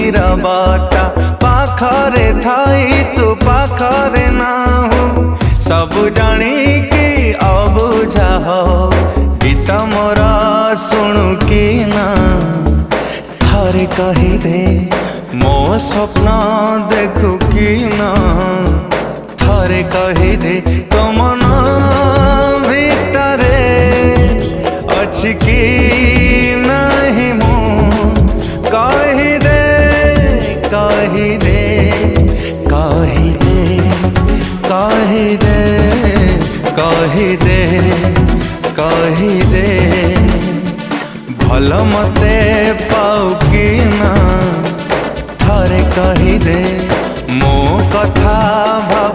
नीरवता पाखरे थाई तू पाखरे नाहु सब जानी कि अबुझा हो गीत मोर शुणु कि ना थारे कही दे मो स्वप्न देखु कि ना थारे कही दे तो मन भितरे अछि कि नहीं मु कही दे कही दे कही दे कही दे कही दे कही दे भल मते पाऊ कि ना थारे कही दे मो कथा भाव